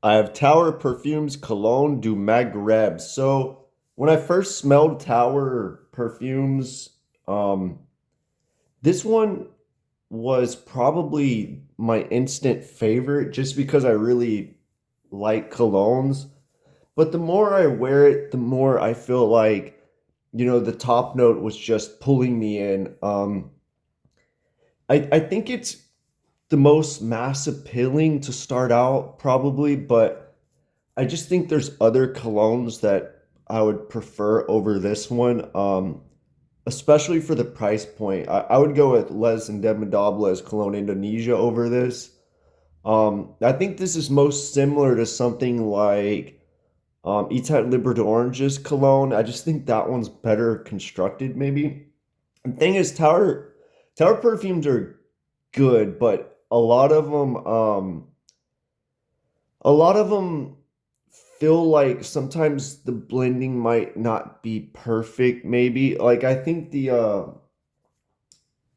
I have Tower Perfumes Cologne Du Maghreb. So when I first smelled Tower Perfumes, um, this one was probably my instant favorite just because I really like colognes. But the more I wear it, the more I feel like, the top note was just pulling me in. I think it's the most mass appealing to start out, probably, but I just think there's other colognes that I would prefer over this one, especially for the price point. I would go with Les Indemedables Cologne Indonesia over this. I think this is most similar to something like Etat Libre d'Orange's cologne. I just think that one's better constructed, maybe. The thing is, Tower perfumes are good, but a lot of them feel like sometimes the blending might not be perfect, maybe. Like I think the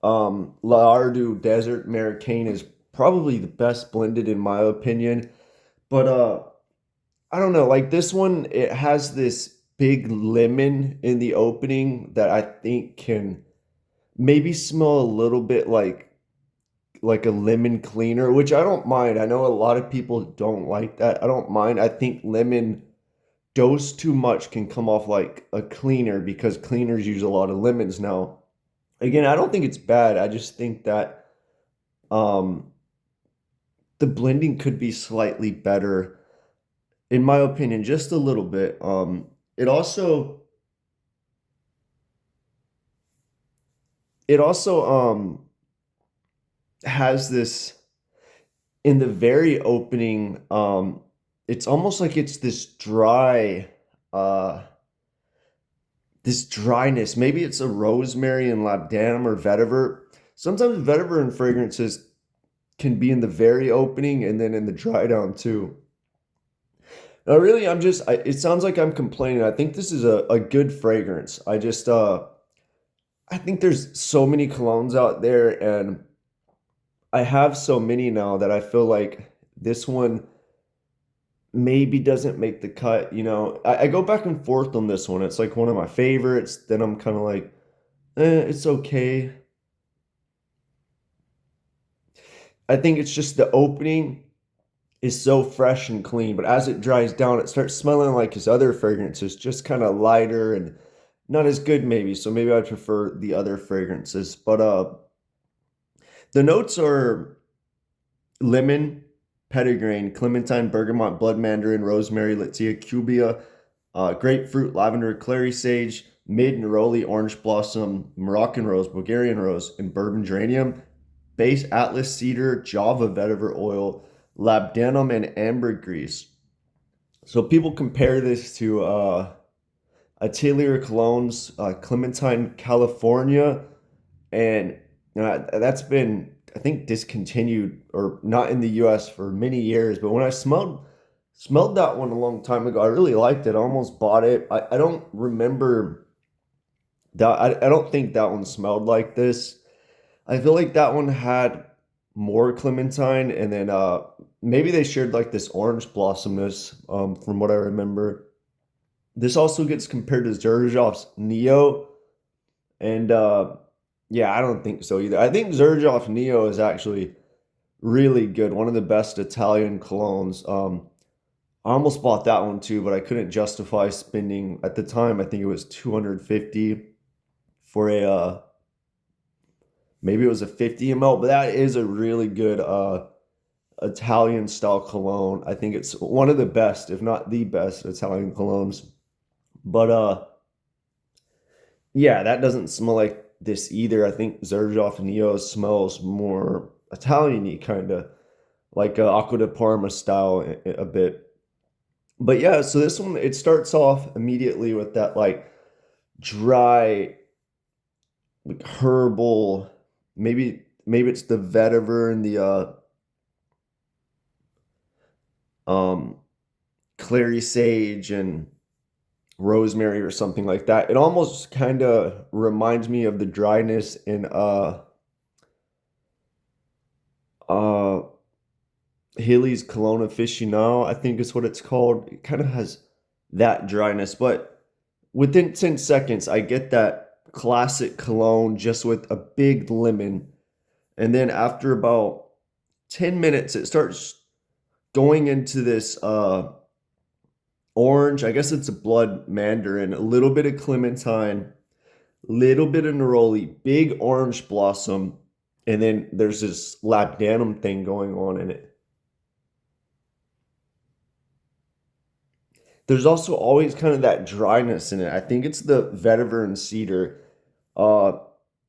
Lardu Desert Americane is probably the best blended in my opinion. But I don't know, like this one, it has this big lemon in the opening that I think can maybe smell a little bit like a lemon cleaner, which I don't mind. I know a lot of people don't like that. I don't mind. I think lemon dosed too much can come off like a cleaner because cleaners use a lot of lemons now. Again, I don't think it's bad. I just think that um the blending could be slightly better in my opinion, just a little bit. It also it also has this in the very opening, it's almost like it's uh, this dryness. Maybe it's a rosemary and labdanum or vetiver. Sometimes vetiver and fragrances can be in the very opening and then in the dry down too. Now, really, it sounds like I'm complaining. I think this is a good fragrance. I think there's so many colognes out there, and I have so many now that I feel like this one maybe doesn't make the cut. I go back and forth on this one. It's like one of my favorites. Then I'm kind of like, it's okay. I think it's just the opening is so fresh and clean, but as it dries down, it starts smelling like his other fragrances, just kind of lighter and not as good, maybe. So maybe I prefer the other fragrances. But the notes are lemon, petitgrain, clementine, bergamot, blood mandarin, rosemary, litsea, cubia, grapefruit, lavender, clary sage, mid neroli, orange blossom, Moroccan rose, Bulgarian rose, and bourbon geranium. Base Atlas cedar, Java vetiver oil, labdanum, and ambergris. So people compare this to Atelier Cologne's Clementine, California, and that's been, I think, discontinued or not in the U.S. for many years. But when I smelled that one a long time ago, I really liked it. I almost bought it. I don't remember that. I don't think that one smelled like this. I feel like that one had more clementine, and then maybe they shared like this orange blossomness, from what I remember. This also gets compared to Xerjoff's Neo, and yeah, I don't think so either. I think Xerjoff Neo is actually really good, one of the best Italian colognes. I almost bought that one too, but I couldn't justify spending at the time. I think it was 250 for a maybe it was a 50 ml, but that is a really good Italian style cologne. I think it's one of the best, if not the best Italian colognes. But yeah, that doesn't smell like this either. I think Xerjoff Neo smells more Italian-y, kind of like Acqua di Parma style a bit. But yeah, so this one, it starts off immediately with that like dry, like herbal, maybe it's the vetiver and the um clary sage and rosemary or something like that. It almost kind of reminds me of the dryness in uh Hilly's Cologne Aficionado, I think is what it's called. It kind of has that dryness, but within 10 seconds, I get that classic cologne just with a big lemon. And then after about 10 minutes, it starts going into this orange. I guess it's a blood mandarin, a little bit of clementine, little bit of neroli, big orange blossom, and then there's this labdanum thing going on in it. There's also always kind of that dryness in it. I think it's the vetiver and cedar. Uh,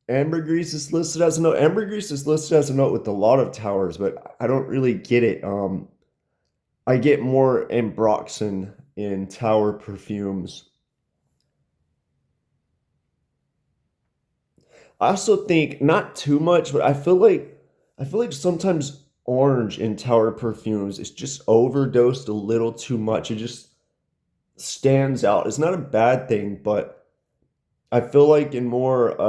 Ambergris is listed as a note. Ambergris is listed as a note with a lot of towers, but I don't really get it. I get more ambroxan in tower perfumes. I also think not too much, but I feel like sometimes orange in tower perfumes is just overdosed a little too much. It just stands out. It's not a bad thing, but I feel like in more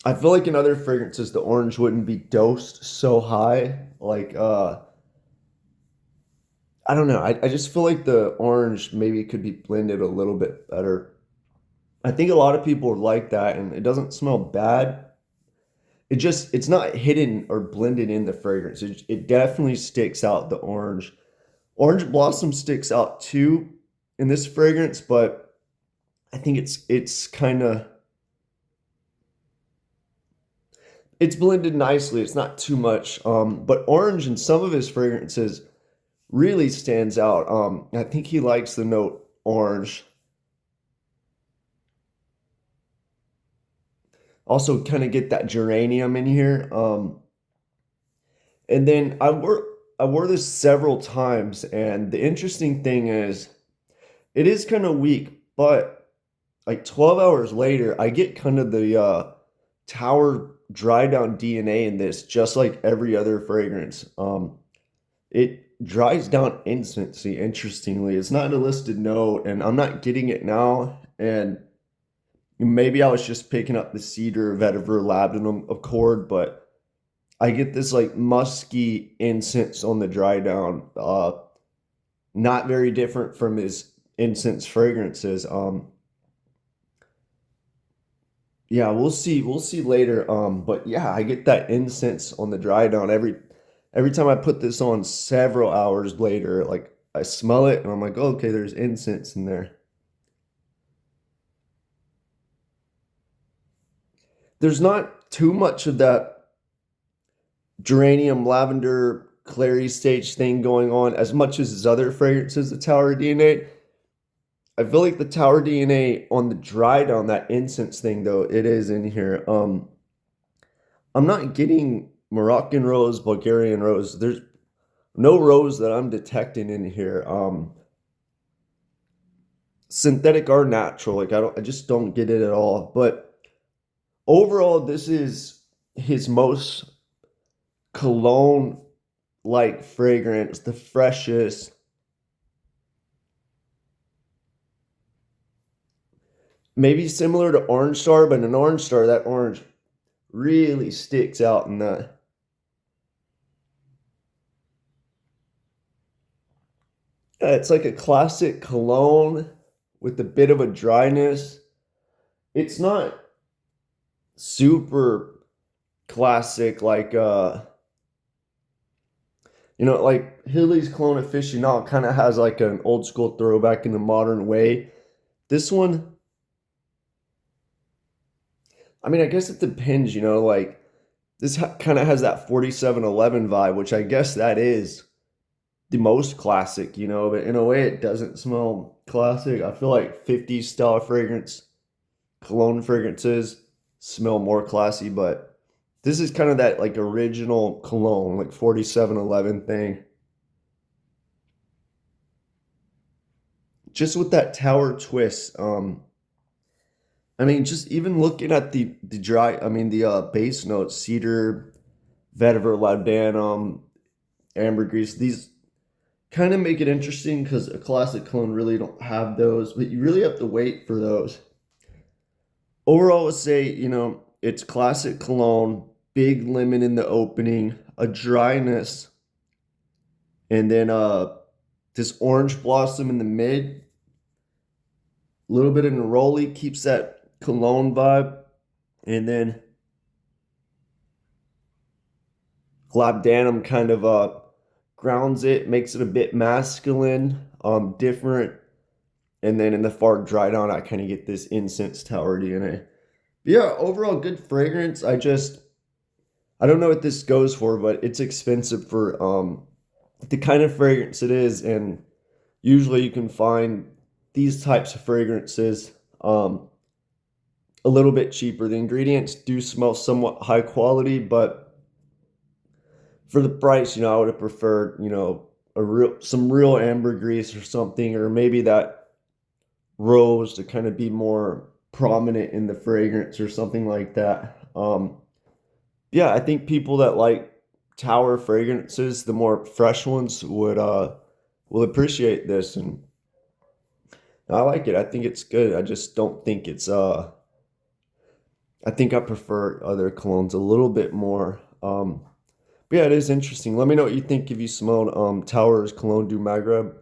I feel like in other fragrances the orange wouldn't be dosed so high. Like I don't know. I just feel like the orange maybe could be blended a little bit better. I think a lot of people like that and it doesn't smell bad. It's not hidden or blended in the fragrance. It definitely sticks out the orange. Orange blossom sticks out too in this fragrance, but I think it's kind of it's blended nicely. It's not too much. But orange in some of his fragrances really stands out. I think he likes the note orange. Also, kind of get that geranium in here. And then I wore this several times, and the interesting thing is it is kind of weak, but like 12 hours later, I get kind of the tower dry down DNA in this, just like every other fragrance. It dries down instantly, interestingly. It's not in a listed note, and I'm not getting it now. And maybe I was just picking up the cedar, vetiver, labdanum accord, but I get this like musky incense on the dry down. Not very different from his incense fragrances. Yeah, we'll see. We'll see later. But yeah, I get that incense on the dry down every time I put this on several hours later. Like I smell it and I'm like, oh, okay, there's incense in there. There's not too much of that geranium, lavender, clary stage thing going on as much as his other fragrances, the Tower DNA. I feel like the Tower DNA on the dry down, that incense thing though, it is in here. I'm not getting Moroccan rose, Bulgarian rose. There's no rose that I'm detecting in here. Synthetic or natural, like I just don't get it at all. But overall, this is his most cologne like fragrance, the freshest. Maybe similar to Orange Star, but an Orange Star, that orange really sticks out in that. It's like a classic cologne with a bit of a dryness. It's not super classic like like Hilly's Cologne Aficionado kind of has like an old school throwback in a modern way. This one, I mean, I guess it depends, like this kind of has that 4711 vibe, which I guess that is the most classic, but in a way it doesn't smell classic. I feel like 50s style fragrance, cologne fragrances smell more classy, but this is kind of that like original cologne, like 4711 thing. Just with that tower twist. I mean, just even looking at the dry, I mean the base notes, cedar, vetiver, laudanum, ambergris, these kind of make it interesting because a classic cologne really don't have those, but you really have to wait for those. Overall, I would say, it's classic cologne. big lemon in the opening, a dryness, and then this orange blossom in the mid. A little bit of neroli keeps that cologne vibe, and then labdanum kind of grounds it, makes it a bit masculine, different. And then in the far dried on, I kind of get this incense tower DNA. Yeah, overall good fragrance. I don't know what this goes for, but it's expensive for the kind of fragrance it is, and usually you can find these types of fragrances a little bit cheaper. The ingredients do smell somewhat high quality, but for the price, I would have preferred, some real ambergris or something, or maybe that rose to kind of be more prominent in the fragrance or something like that. Yeah, I think people that like tower fragrances, the more fresh ones will appreciate this, and I like it. I think it's good. I just don't think it's I think I prefer other colognes a little bit more. But yeah, it is interesting. Let me know what you think if you smelled Towers Cologne Du Maghreb.